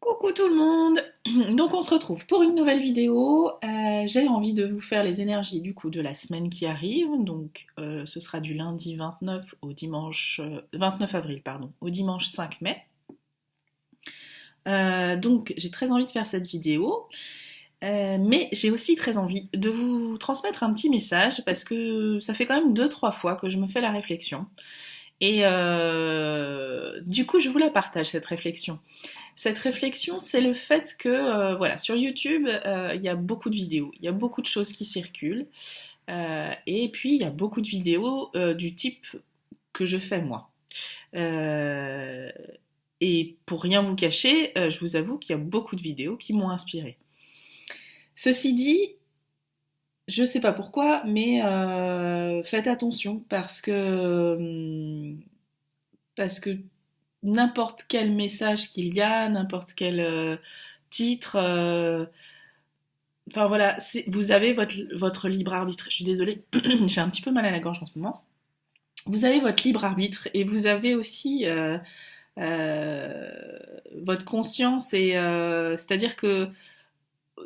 Coucou tout le monde. Donc on se retrouve pour une nouvelle vidéo. J'ai envie de vous faire les énergies du coup de la semaine qui arrive. Donc ce sera du lundi 29 au dimanche 29 avril pardon, au dimanche 5 mai. Donc j'ai très envie de faire cette vidéo. Mais j'ai aussi très envie de vous transmettre un petit message parce que ça fait quand même 2-3 fois que je me fais la réflexion. Et du coup, je vous la partage, cette réflexion. Cette réflexion, c'est le fait que, voilà, sur YouTube, il y a beaucoup de vidéos, il y a beaucoup de choses qui circulent, et puis il y a beaucoup de vidéos du type que je fais moi. Euh, et pour rien vous cacher, je vous avoue qu'il y a beaucoup de vidéos qui m'ont inspirée. Ceci dit, je sais pas pourquoi, mais faites attention parce que n'importe quel message qu'il y a, n'importe quel titre, enfin voilà, vous avez votre libre arbitre. Je suis désolée, j'ai un petit peu mal à la gorge en ce moment. Vous avez votre libre arbitre et vous avez aussi euh, votre conscience et c'est-à-dire que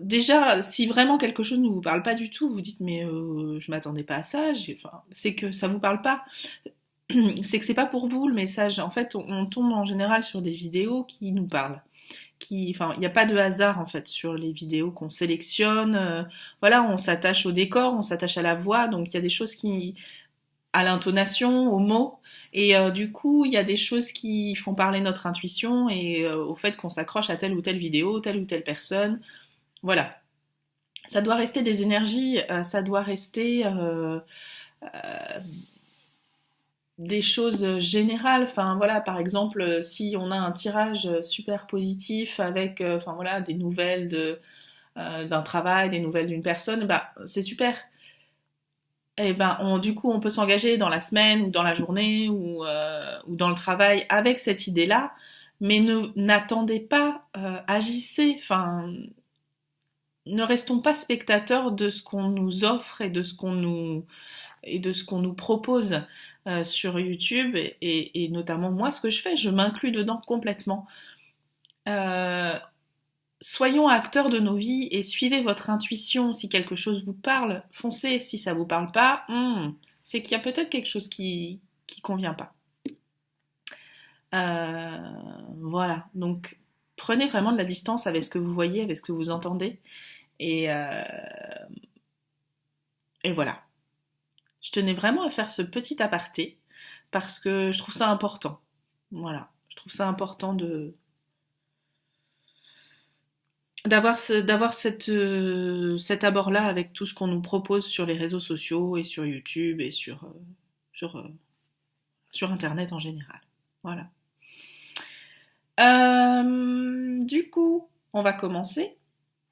déjà, si vraiment quelque chose ne vous parle pas du tout, vous dites mais je m'attendais pas à ça, enfin, c'est que ça vous parle pas. C'est que c'est pas pour vous le message. En fait, on tombe en général sur des vidéos qui nous parlent. Enfin, il n'y a pas de hasard en fait sur les vidéos qu'on sélectionne. Voilà, on s'attache au décor, on s'attache à la voix, donc il y a des choses à l'intonation, aux mots, et du coup, il y a des choses qui font parler notre intuition et au fait qu'on s'accroche à telle ou telle vidéo, telle ou telle personne. Voilà, ça doit rester des énergies, ça doit rester des choses générales. Enfin voilà, par exemple, si on a un tirage super positif avec, enfin voilà, des nouvelles d'un travail, des nouvelles d'une personne, bah c'est super. Et ben du coup, on peut s'engager dans la semaine ou dans la journée ou dans le travail avec cette idée-là, mais n'attendez pas, agissez. Enfin, ne restons pas spectateurs de ce qu'on nous offre et de ce qu'on nous propose sur YouTube et notamment moi ce que je fais, je m'inclus dedans complètement. Euh, Soyons acteurs de nos vies et suivez votre intuition. Si quelque chose vous parle, foncez. Si ça vous parle pas, c'est qu'il y a peut-être quelque chose qui convient pas. Voilà. Donc prenez vraiment de la distance avec ce que vous voyez, avec ce que vous entendez, et, euh, et voilà. Je tenais vraiment à faire ce petit aparté parce que je trouve ça important. Voilà. Je trouve ça important d'avoir cet abord-là avec tout ce qu'on nous propose sur les réseaux sociaux et sur YouTube et sur, euh, sur Internet en général. Voilà. Du coup, on va commencer.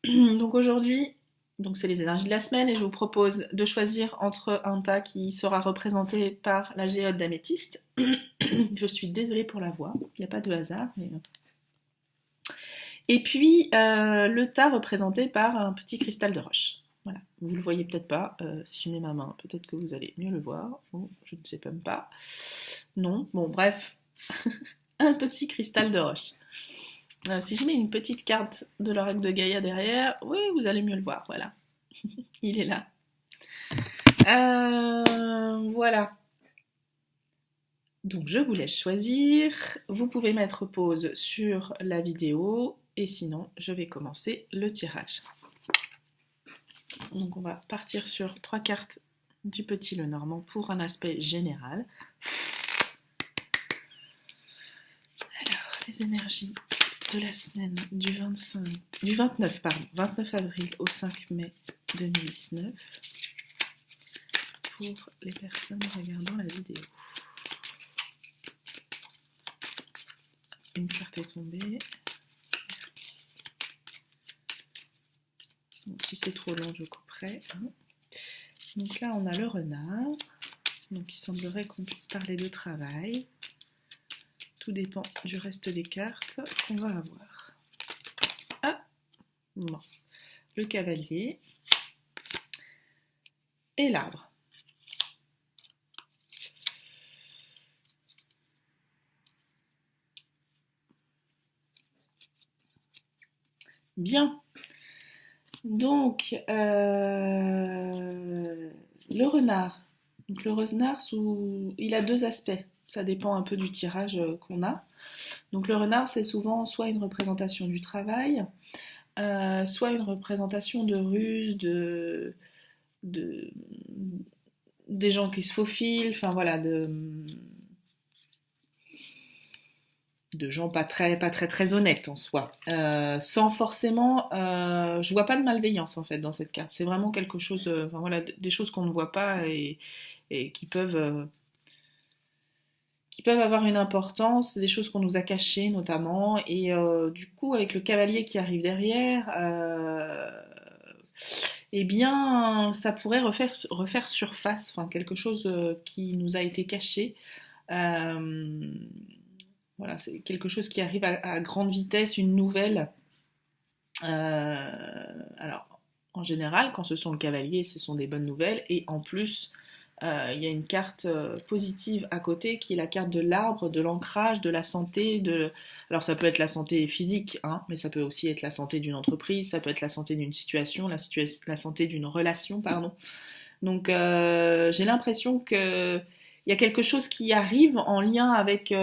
Donc aujourd'hui, donc c'est les énergies de la semaine et je vous propose de choisir entre un tas qui sera représenté par la géode d'améthyste. Je suis désolée pour la voix, il n'y a pas de hasard. Et puis le tas représenté par un petit cristal de roche. Voilà, vous le voyez peut-être pas. Si je mets ma main, peut-être que vous allez mieux le voir. Oh, je ne sais même pas. Non, bon bref, un petit cristal de roche. Si je mets une petite carte de l'oracle de Gaïa derrière, oui, vous allez mieux le voir. Voilà, il est là. Voilà. Donc je vous laisse choisir. Vous pouvez mettre pause sur la vidéo et sinon je vais commencer le tirage. Donc on va partir sur 3 cartes du petit Lenormand pour un aspect général. Alors les énergies de la semaine du 29 avril au 5 mai 2019 pour les personnes regardant la vidéo. Une carte est tombée. Merci. Donc, si c'est trop long, je couperai. Donc là, on a le renard. Donc il semblerait qu'on puisse parler de travail. Tout dépend du reste des cartes qu'on va avoir. Ah, bon. Le cavalier et l'arbre. Bien. Donc, le renard. Donc, le renard, il a deux aspects. Ça dépend un peu du tirage qu'on a. Donc, le renard, c'est souvent soit une représentation du travail, soit une représentation de ruse, de- des gens qui se faufilent, enfin voilà, de gens pas très honnêtes en soi, sans forcément, je vois pas de malveillance en fait dans cette carte. C'est vraiment quelque chose, enfin voilà, des choses qu'on ne voit pas et qui peuvent avoir une importance, des choses qu'on nous a cachées notamment, et du coup avec le cavalier qui arrive derrière, eh bien ça pourrait refaire surface, enfin quelque chose qui nous a été caché. Euh, voilà, c'est quelque chose qui arrive à grande vitesse, une nouvelle. Alors, en général, quand ce sont le cavalier, ce sont des bonnes nouvelles. Et en plus, il y a une carte positive à côté qui est la carte de l'arbre, de l'ancrage, de la santé. Alors, ça peut être la santé physique, hein, mais ça peut aussi être la santé d'une entreprise, ça peut être la santé d'une situation, la santé d'une relation, pardon. Donc, j'ai l'impression que il y a quelque chose qui arrive en lien avec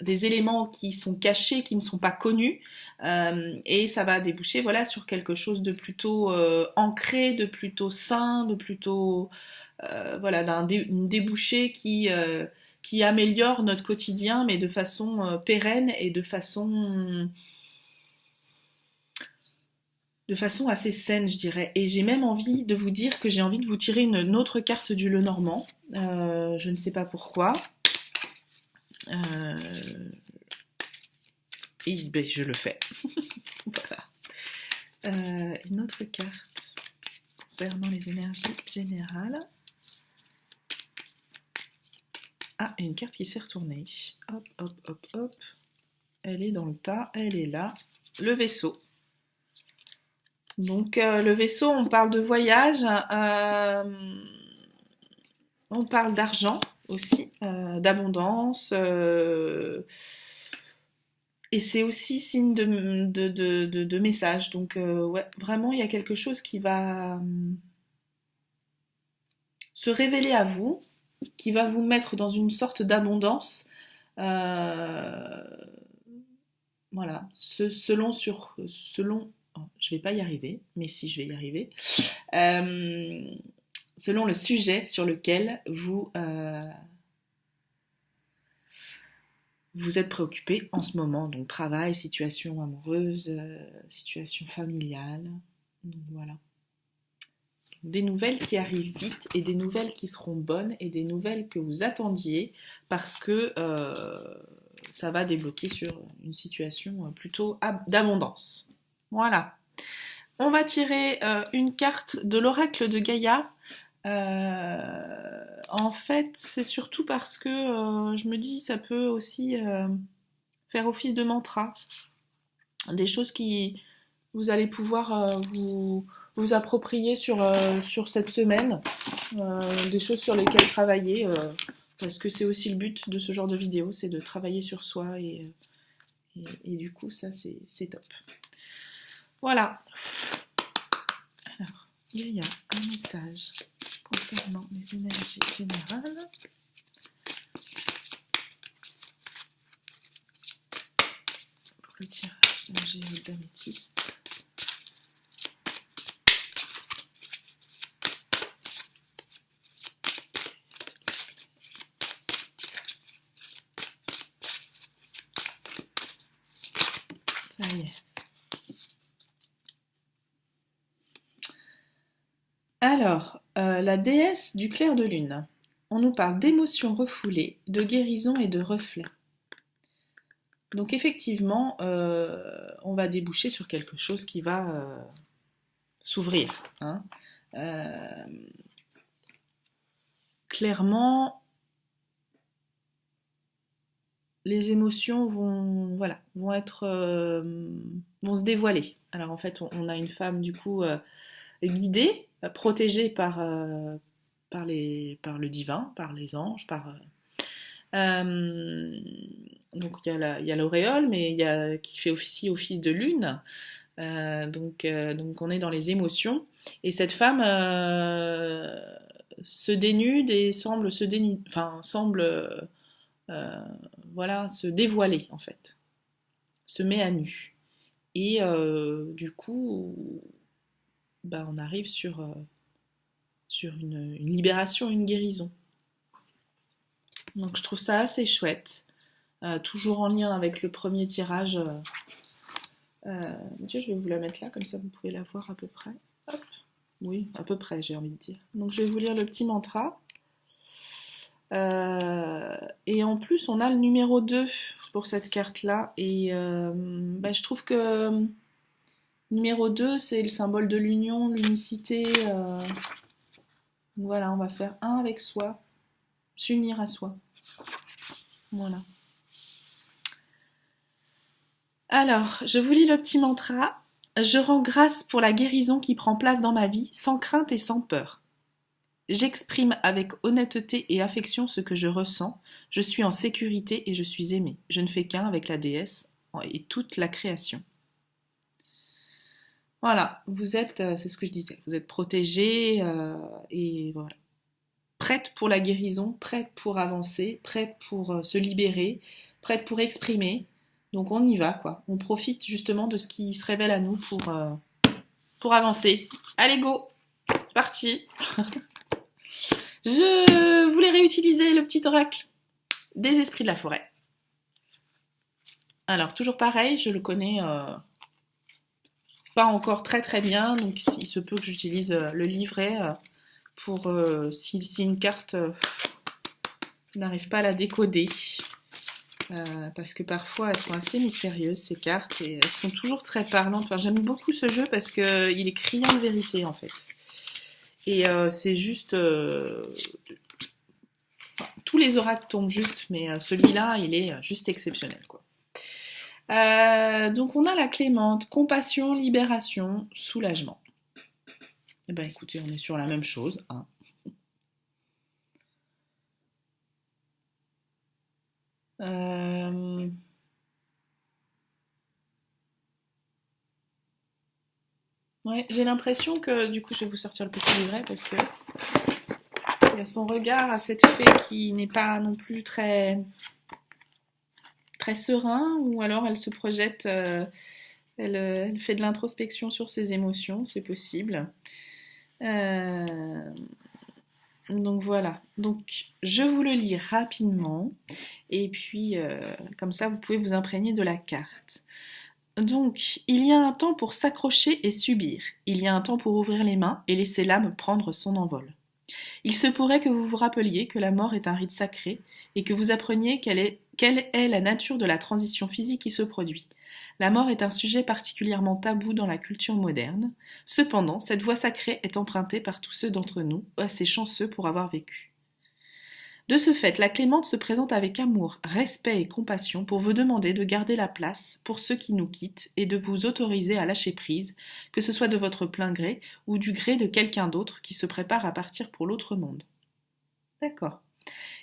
des éléments qui sont cachés, qui ne sont pas connus, et ça va déboucher voilà, sur quelque chose de plutôt ancré, de plutôt sain, de plutôt voilà, une débouchée qui améliore notre quotidien, mais de façon pérenne et de façon assez saine, je dirais. Et j'ai même envie de vous dire que j'ai envie de vous tirer une autre carte du Lenormand. Je ne sais pas pourquoi. Et ben, je le fais. Voilà. Une autre carte concernant les énergies générales. Ah, une carte qui s'est retournée. Hop, hop, hop, hop. Elle est dans le tas, elle est là. Le vaisseau. Donc, le vaisseau, on parle de voyage. On parle d'argent aussi, d'abondance. Et c'est aussi signe de message. Donc, ouais, vraiment, il y a quelque chose qui va se révéler à vous, qui va vous mettre dans une sorte d'abondance. Euh, voilà, selon, oh, je vais pas y arriver, mais si je vais y arriver, euh, selon le sujet sur lequel vous êtes préoccupé en ce moment, donc travail, situation amoureuse, situation familiale, donc voilà. Des nouvelles qui arrivent vite et des nouvelles qui seront bonnes et des nouvelles que vous attendiez parce que ça va débloquer sur une situation plutôt d'abondance. Voilà. On va tirer une carte de l'oracle de Gaïa. En fait, c'est surtout parce que je me dis ça peut aussi faire office de mantra. Des choses qui vous allez pouvoir vous approprier sur cette semaine, des choses sur lesquelles travailler, parce que c'est aussi le but de ce genre de vidéo, c'est de travailler sur soi et du coup ça c'est top. Voilà. Alors, il y a un message concernant les énergies générales. Pour le tirage d'un géode d'améthyste. Ça y est. Alors, la déesse du clair de lune. On nous parle d'émotions refoulées, de guérison et de reflets. Donc effectivement, on va déboucher sur quelque chose qui va s'ouvrir. Hein. Clairement, les émotions vont se dévoiler. Alors en fait, on a une femme du coup guidée, protégée par le divin, par les anges, Donc il y a l'auréole, mais il y a qui fait aussi office de lune. Donc on est dans les émotions. Et cette femme se dénude et semble se dénude, enfin semble euh, voilà se dévoiler en fait, se met à nu. Et du coup, bah, on arrive sur une libération, une guérison. Donc je trouve ça assez chouette. Toujours en lien avec le premier tirage. Tiens, je vais vous la mettre là, comme ça vous pouvez la voir à peu près. Hop. Oui, à peu près, j'ai envie de dire. Donc je vais vous lire le petit mantra. Et en plus, on a le numéro 2 pour cette carte-là. Et bah, je trouve que numéro 2, c'est le symbole de l'union, l'unicité. Voilà, on va faire un avec soi, s'unir à soi. Voilà. Alors, je vous lis le petit mantra. Je rends grâce pour la guérison qui prend place dans ma vie, sans crainte et sans peur. J'exprime avec honnêteté et affection ce que je ressens. Je suis en sécurité et je suis aimée. Je ne fais qu'un avec la déesse et toute la création. Voilà, vous êtes, c'est ce que je disais, vous êtes protégée et voilà. Prête pour la guérison, prête pour avancer, prête pour se libérer, prête pour exprimer. Donc on y va, quoi. On profite justement de ce qui se révèle à nous pour avancer. Allez, go! C'est parti! Je voulais réutiliser le petit oracle des esprits de la forêt. Alors, toujours pareil, je le connais pas encore très très bien, donc il se peut que j'utilise le livret pour si une carte n'arrive pas à la décoder. Parce que parfois elles sont assez mystérieuses ces cartes et elles sont toujours très parlantes. Enfin, j'aime beaucoup ce jeu parce qu'il est criant de vérité en fait. Et c'est juste... enfin, tous les oracles tombent juste, mais celui-là il est juste exceptionnel quoi. Donc on a la clémente, compassion, libération, soulagement. Eh ben écoutez, on est sur la même chose. Hein. Ouais, j'ai l'impression que du coup je vais vous sortir le petit livret parce que il y a son regard à cette fée qui n'est pas non plus très très serein ou alors elle se projette, elle fait de l'introspection sur ses émotions, c'est possible. Euh, donc voilà. Donc je vous le lis rapidement et puis comme ça vous pouvez vous imprégner de la carte. Donc, il y a un temps pour s'accrocher et subir. Il y a un temps pour ouvrir les mains et laisser l'âme prendre son envol. Il se pourrait que vous vous rappeliez que la mort est un rite sacré et que vous appreniez quelle est la nature de la transition physique qui se produit. La mort est un sujet particulièrement tabou dans la culture moderne. Cependant, cette voie sacrée est empruntée par tous ceux d'entre nous, assez chanceux pour avoir vécu. De ce fait, la Clémente se présente avec amour, respect et compassion pour vous demander de garder la place pour ceux qui nous quittent et de vous autoriser à lâcher prise, que ce soit de votre plein gré ou du gré de quelqu'un d'autre qui se prépare à partir pour l'autre monde. D'accord.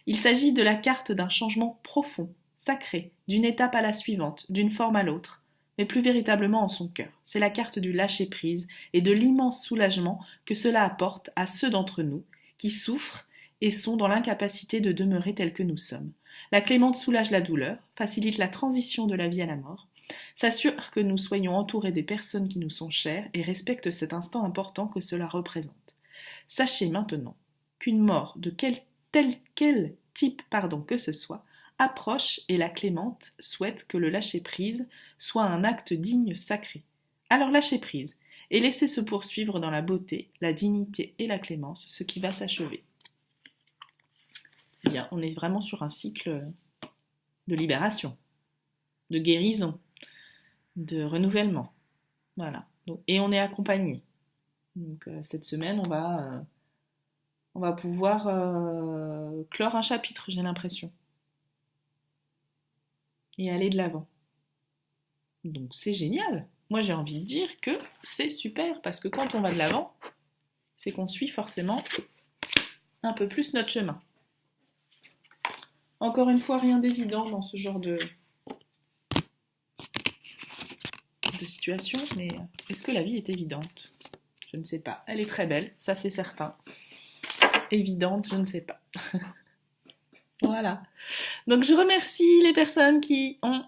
Il s'agit de la carte d'un changement profond, sacré, d'une étape à la suivante, d'une forme à l'autre, mais plus véritablement en son cœur. C'est la carte du lâcher prise et de l'immense soulagement que cela apporte à ceux d'entre nous qui souffrent et sont dans l'incapacité de demeurer tels que nous sommes. La clémente soulage la douleur, facilite la transition de la vie à la mort, s'assure que nous soyons entourés des personnes qui nous sont chères et respecte cet instant important que cela représente. Sachez maintenant qu'une mort de quel type que ce soit approche et la clémente souhaite que le lâcher-prise soit un acte digne sacré. Alors lâchez prise et laissez se poursuivre dans la beauté, la dignité et la clémence ce qui va s'achever. Bien, on est vraiment sur un cycle de libération, de guérison, de renouvellement. Voilà. Donc, et on est accompagné. Donc cette semaine, on va pouvoir clore un chapitre, j'ai l'impression. Et aller de l'avant. Donc c'est génial. Moi j'ai envie de dire que c'est super parce que quand on va de l'avant, c'est qu'on suit forcément un peu plus notre chemin. Encore une fois, rien d'évident dans ce genre de situation, mais est-ce que la vie est évidente? Je ne sais pas. Elle est très belle, ça c'est certain. Évidente, je ne sais pas. Voilà. Donc je remercie les personnes qui ont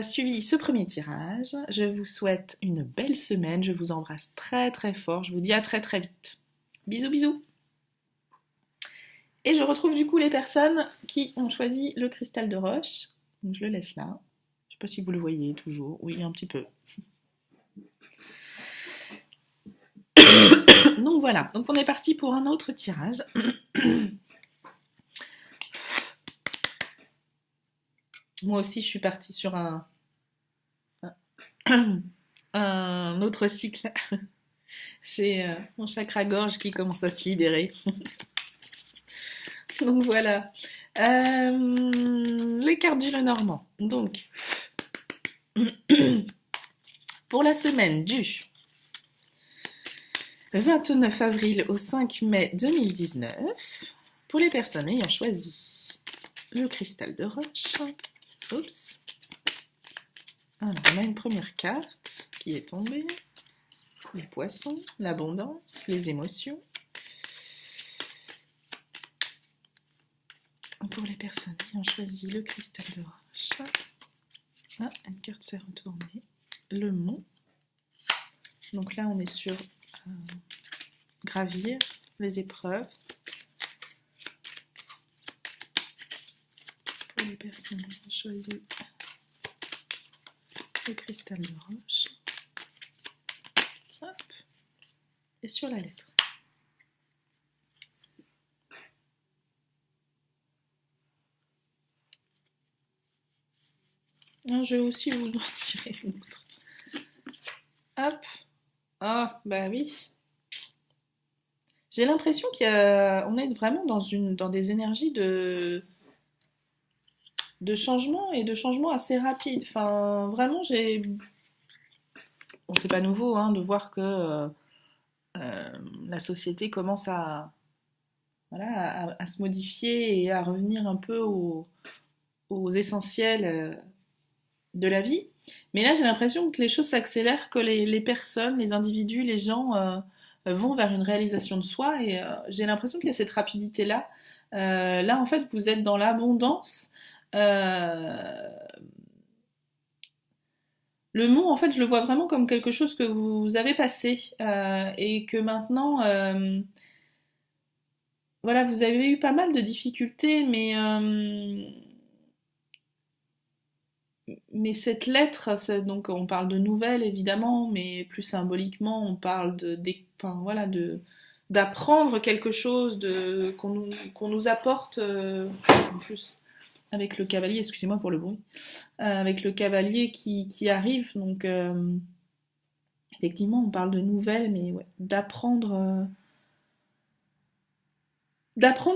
suivi ce premier tirage. Je vous souhaite une belle semaine. Je vous embrasse très très fort. Je vous dis à très très vite. Bisous bisous. Et je retrouve du coup les personnes qui ont choisi le cristal de roche. Donc je le laisse là. Je ne sais pas si vous le voyez toujours. Oui, un petit peu. Donc voilà. Donc on est parti pour un autre tirage. Moi aussi, je suis partie sur un autre cycle. J'ai mon chakra-gorge qui commence à se libérer. Donc voilà. Les cartes du Lenormand. Donc, pour la semaine du 29 avril au 5 mai 2019, pour les personnes ayant choisi le cristal de roche. Oups. Alors, on a une première carte qui est tombée. Les poissons, l'abondance, les émotions. Pour les personnes qui ont choisi le cristal de roche. Ah, une carte s'est retournée. Le mont. Donc là, on est sur gravir les épreuves. Pour les personnes qui ont choisi le cristal de roche. Hop. Et sur la lettre. Je vais aussi vous en tirer une autre. Hop. Ah, bah oui. J'ai l'impression qu'on est vraiment dans des énergies de changement et de changement assez rapide. Enfin, vraiment, Bon, c'est pas nouveau de voir que la société commence à se modifier et à revenir un peu aux essentiels de la vie. Mais là, j'ai l'impression que les choses s'accélèrent, que les personnes, les individus, les gens vont vers une réalisation de soi. Et j'ai l'impression qu'il y a cette rapidité-là. Là, en fait, vous êtes dans l'abondance. Le mot, en fait, je le vois vraiment comme quelque chose que vous avez passé et que maintenant, voilà, vous avez eu pas mal de difficultés, mais cette lettre, donc on parle de nouvelles évidemment, mais plus symboliquement, on parle enfin, voilà, d'apprendre quelque chose, qu'on nous apporte, en plus avec le cavalier, excusez-moi pour le bruit, avec le cavalier qui arrive, donc effectivement on parle de nouvelles, mais ouais, d'apprendre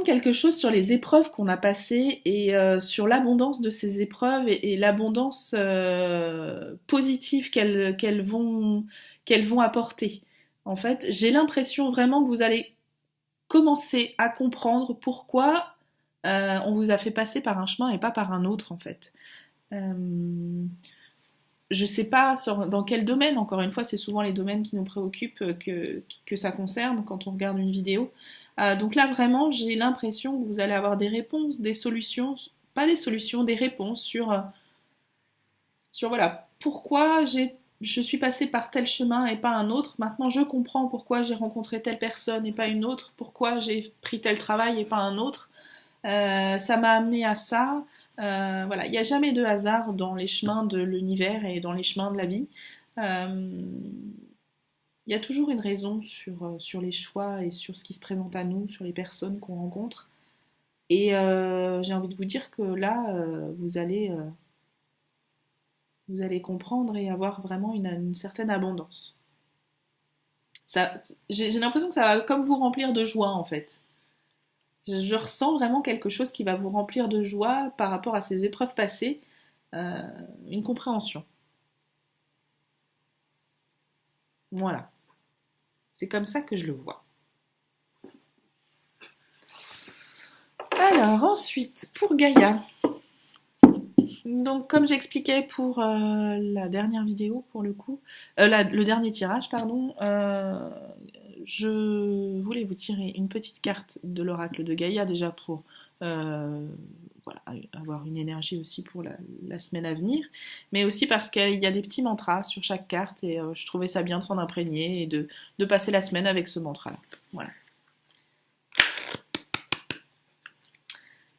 quelque chose sur les épreuves qu'on a passées et sur l'abondance de ces épreuves et l'abondance positive qu'elles vont apporter. En fait, j'ai l'impression vraiment que vous allez commencer à comprendre pourquoi on vous a fait passer par un chemin et pas par un autre, en fait. Je sais pas dans quel domaine, encore une fois, c'est souvent les domaines qui nous préoccupent que ça concerne quand on regarde une vidéo. Donc là, vraiment, j'ai l'impression que vous allez avoir des réponses, des solutions, pas des solutions, des réponses sur voilà, pourquoi je suis passée par tel chemin et pas un autre. Maintenant, je comprends pourquoi j'ai rencontré telle personne et pas une autre, pourquoi j'ai pris tel travail et pas un autre. Ça m'a amené à ça. Voilà, il n'y a jamais de hasard dans les chemins de l'univers et dans les chemins de la vie. Il y a toujours une raison sur les choix et sur ce qui se présente à nous, sur les personnes qu'on rencontre. Et j'ai envie de vous dire que là, vous allez comprendre et avoir vraiment une certaine abondance. J'ai l'impression que ça va comme vous remplir de joie en fait. Je ressens vraiment quelque chose qui va vous remplir de joie par rapport à ces épreuves passées, une compréhension. Voilà. C'est comme ça que je le vois. Alors ensuite, pour Gaïa. Donc, comme j'expliquais pour la dernière vidéo, pour le coup, le dernier tirage, pardon, je voulais vous tirer une petite carte de l'oracle de Gaïa, déjà pour voilà, avoir une énergie aussi pour la semaine à venir, mais aussi parce qu'il y a des petits mantras sur chaque carte et je trouvais ça bien de s'en imprégner et de passer la semaine avec ce mantra-là. Voilà.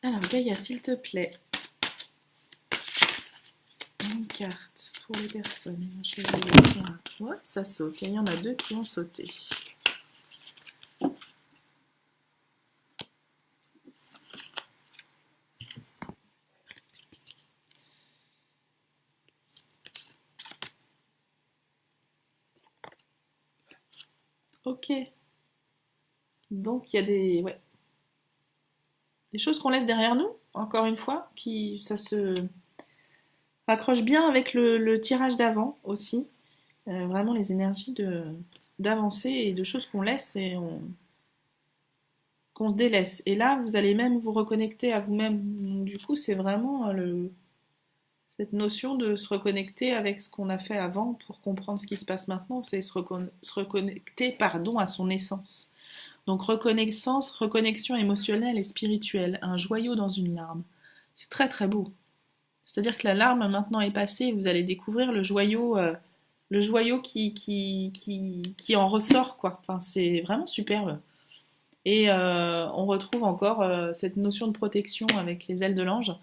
Alors, Gaïa, s'il te plaît, une carte pour les personnes. Je vais... Ouais, ça saute. Il y en a 2 qui ont sauté. Ok. Donc, il y a des choses qu'on laisse derrière nous, encore une fois, ça se raccroche bien avec le tirage d'avant aussi. Vraiment les énergies d'avancer et de choses qu'on laisse et qu'on se délaisse. Et là, vous allez même vous reconnecter à vous-même. Donc, du coup, c'est vraiment cette notion de se reconnecter avec ce qu'on a fait avant pour comprendre ce qui se passe maintenant. C'est se reconnecter, pardon, à son essence. Donc reconnexion émotionnelle et spirituelle, un joyau dans une larme. C'est très très beau. C'est-à-dire que la larme maintenant est passée et vous allez découvrir le joyau qui en ressort, quoi. Enfin, c'est vraiment superbe. Et on retrouve encore cette notion de protection avec les ailes de l'ange,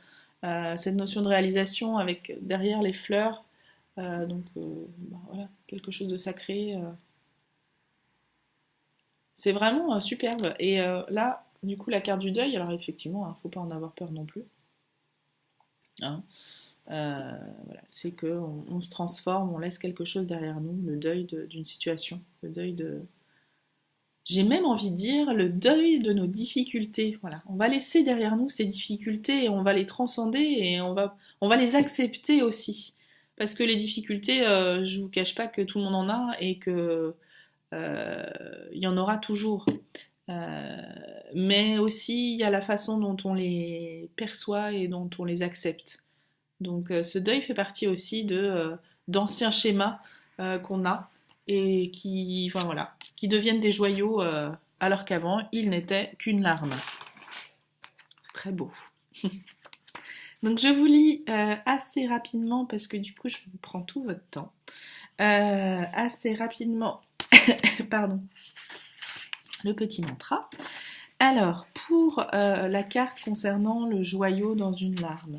cette notion de réalisation avec derrière les fleurs, voilà, quelque chose de sacré. C'est vraiment superbe. Et là, du coup, la carte du deuil, alors effectivement, faut pas en avoir peur non plus. Hein. Voilà, c'est qu'on se transforme, on laisse quelque chose derrière nous, le deuil d'une situation, le deuil de... J'ai même envie de dire le deuil de nos difficultés. Voilà, on va laisser derrière nous ces difficultés et on va les transcender et on va les accepter aussi. Parce que les difficultés, je vous cache pas que tout le monde en a et que il y en aura toujours. Euh, mais aussi il y a la façon dont on les perçoit et dont on les accepte. Donc ce deuil fait partie aussi d'anciens schémas qu'on a et enfin, voilà, qui deviennent des joyaux alors qu'avant ils n'étaient qu'une larme. C'est très beau. Donc je vous lis assez rapidement parce que du coup je vous prends tout votre temps. Assez rapidement, pardon, le petit mantra. Alors, pour la carte concernant le joyau dans une larme,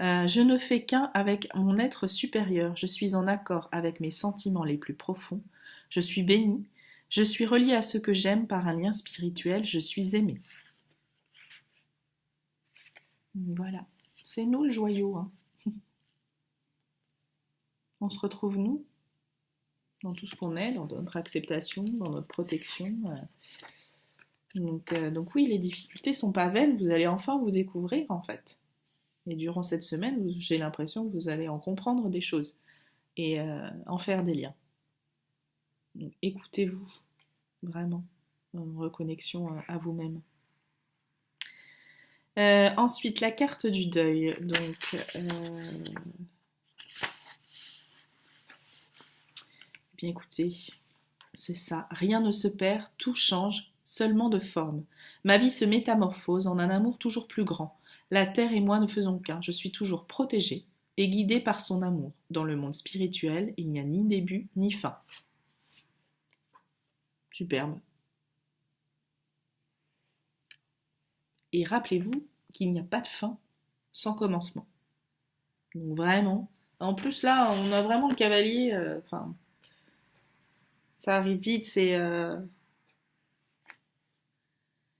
je ne fais qu'un avec mon être supérieur, je suis en accord avec mes sentiments les plus profonds, je suis bénie, je suis reliée à ce que j'aime par un lien spirituel, je suis aimée. Voilà, c'est nous le joyau. Hein. On se retrouve nous, dans tout ce qu'on est, dans notre acceptation, dans notre protection. Donc oui, les difficultés sont pas vaines, vous allez enfin vous découvrir en fait. Et durant cette semaine, j'ai l'impression que vous allez en comprendre des choses et en faire des liens. Donc, écoutez-vous, vraiment, en reconnexion à vous-même. Ensuite, la carte du deuil. Donc, bien écoutez, c'est ça. Rien ne se perd, tout change, seulement de forme. Ma vie se métamorphose en un amour toujours plus grand. La terre et moi ne faisons qu'un. Je suis toujours protégée et guidée par son amour. Dans le monde spirituel, il n'y a ni début ni fin. Superbe. Et rappelez-vous qu'il n'y a pas de fin sans commencement. Donc vraiment. En plus là, on a vraiment le cavalier. Enfin, ça arrive vite.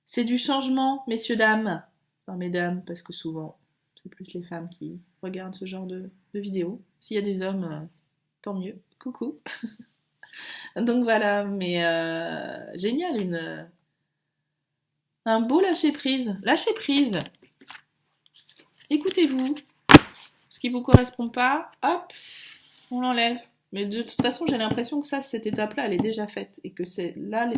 C'est du changement, messieurs dames. Enfin, mesdames, parce que souvent, c'est plus les femmes qui regardent ce genre de vidéos. S'il y a des hommes, tant mieux. Coucou. Donc voilà, mais génial, un beau lâcher prise. Lâcher prise. Écoutez-vous. Ce qui vous correspond pas, hop, on l'enlève. Mais de toute façon, j'ai l'impression que cette étape-là, elle est déjà faite et que c'est là,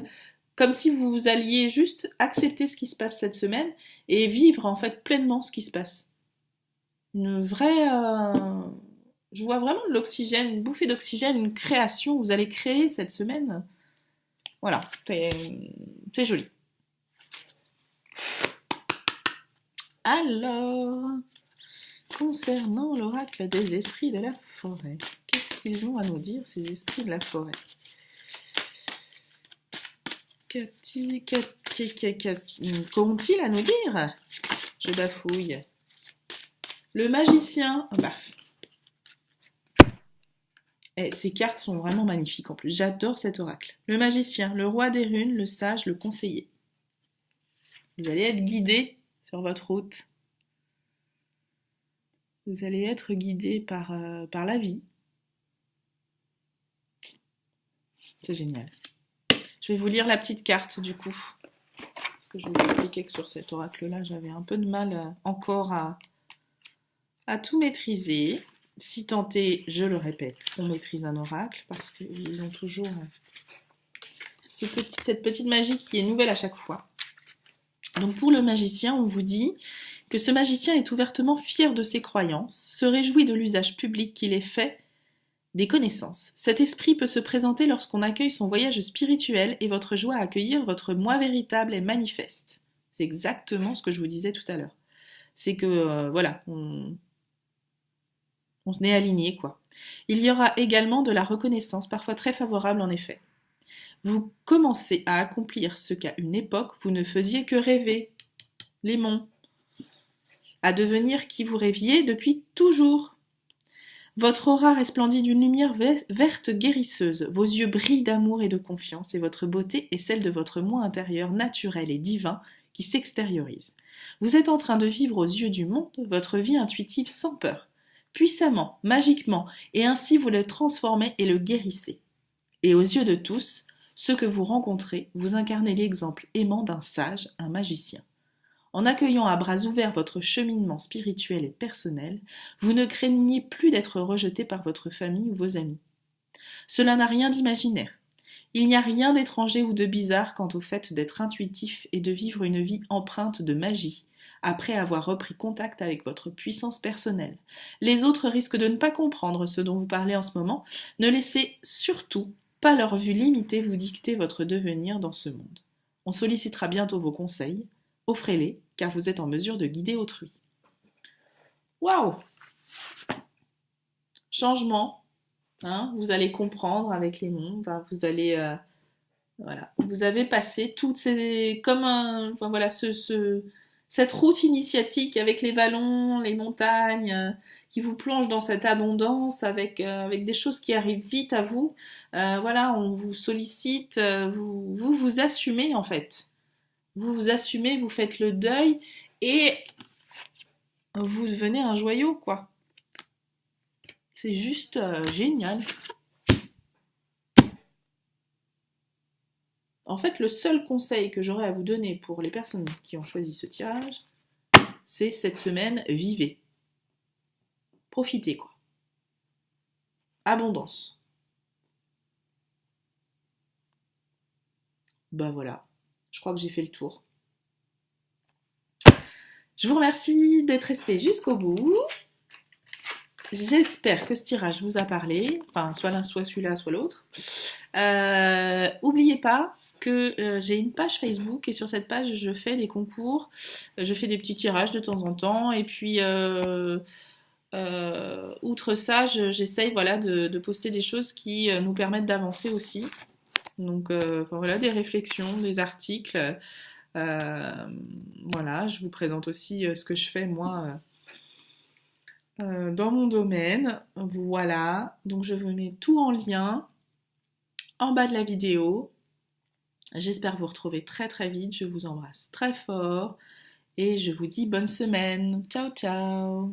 comme si vous alliez juste accepter ce qui se passe cette semaine et vivre en fait pleinement ce qui se passe. une vraie... je vois vraiment de l'oxygène, une bouffée d'oxygène, une création. Vous allez créer cette semaine. Voilà, c'est joli. Alors, concernant l'oracle des esprits de la forêt, qu'est-ce qu'ils ont à nous dire, ces esprits de la forêt? Qu'ont-ils à nous dire? Je bafouille. Le magicien. Bah. Ces cartes sont vraiment magnifiques en plus. J'adore cet oracle. Le magicien, le roi des runes, le sage, le conseiller. Vous allez être guidé sur votre route. Vous allez être guidé par la vie. C'est génial. Je vais vous lire la petite carte du coup. Parce que je vous expliquais que sur cet oracle-là, j'avais un peu de mal encore à tout maîtriser. Si tant est, je le répète, on maîtrise un oracle parce qu'ils ont toujours cette petite magie qui est nouvelle à chaque fois. Donc pour le magicien, on vous dit que ce magicien est ouvertement fier de ses croyances, se réjouit de l'usage public qu'il est fait des connaissances. Cet esprit peut se présenter lorsqu'on accueille son voyage spirituel et votre joie à accueillir votre moi véritable est manifeste. C'est exactement ce que je vous disais tout à l'heure. C'est que, voilà, on se est aligné, quoi. Il y aura également de la reconnaissance, parfois très favorable en effet. Vous commencez à accomplir ce qu'à une époque vous ne faisiez que rêver. Lémon. À devenir qui vous rêviez depuis toujours. Votre aura resplendit d'une lumière verte guérisseuse, vos yeux brillent d'amour et de confiance, et votre beauté est celle de votre moi intérieur naturel et divin qui s'extériorise. Vous êtes en train de vivre aux yeux du monde votre vie intuitive sans peur. Puissamment, magiquement, et ainsi vous le transformez et le guérissez. Et aux yeux de tous, ceux que vous rencontrez, vous incarnez l'exemple aimant d'un sage, un magicien. En accueillant à bras ouverts votre cheminement spirituel et personnel, vous ne craignez plus d'être rejeté par votre famille ou vos amis. Cela n'a rien d'imaginaire. Il n'y a rien d'étranger ou de bizarre quant au fait d'être intuitif et de vivre une vie empreinte de magie, après avoir repris contact avec votre puissance personnelle. Les autres risquent de ne pas comprendre ce dont vous parlez en ce moment. Ne laissez surtout pas leur vue limitée vous dicter votre devenir dans ce monde. On sollicitera bientôt vos conseils. Offrez-les, car vous êtes en mesure de guider autrui. Waouh! Changement. Hein, vous allez comprendre avec les noms. Vous allez... voilà. Vous avez passé toutes ces... Comme un... Enfin, voilà, cette route initiatique avec les vallons, les montagnes, qui vous plonge dans cette abondance avec des choses qui arrivent vite à vous. Voilà, on vous sollicite, vous assumez en fait. Vous vous assumez, vous faites le deuil et vous devenez un joyau, quoi. C'est juste génial. En fait, le seul conseil que j'aurais à vous donner pour les personnes qui ont choisi ce tirage, c'est cette semaine, vivez. Profitez, quoi. Abondance. Ben voilà, je crois que j'ai fait le tour. Je vous remercie d'être resté jusqu'au bout. J'espère que ce tirage vous a parlé, enfin soit l'un, soit celui-là, soit l'autre. N'oubliez pas que j'ai une page Facebook et sur cette page je fais des concours, je fais des petits tirages de temps en temps et puis outre ça j'essaye voilà, de poster des choses qui nous permettent d'avancer aussi. Donc voilà, des réflexions, des articles. Voilà, je vous présente aussi ce que je fais moi dans mon domaine. Voilà, donc je vous mets tout en lien en bas de la vidéo. J'espère vous retrouver très très vite. Je vous embrasse très fort et je vous dis bonne semaine. Ciao ciao.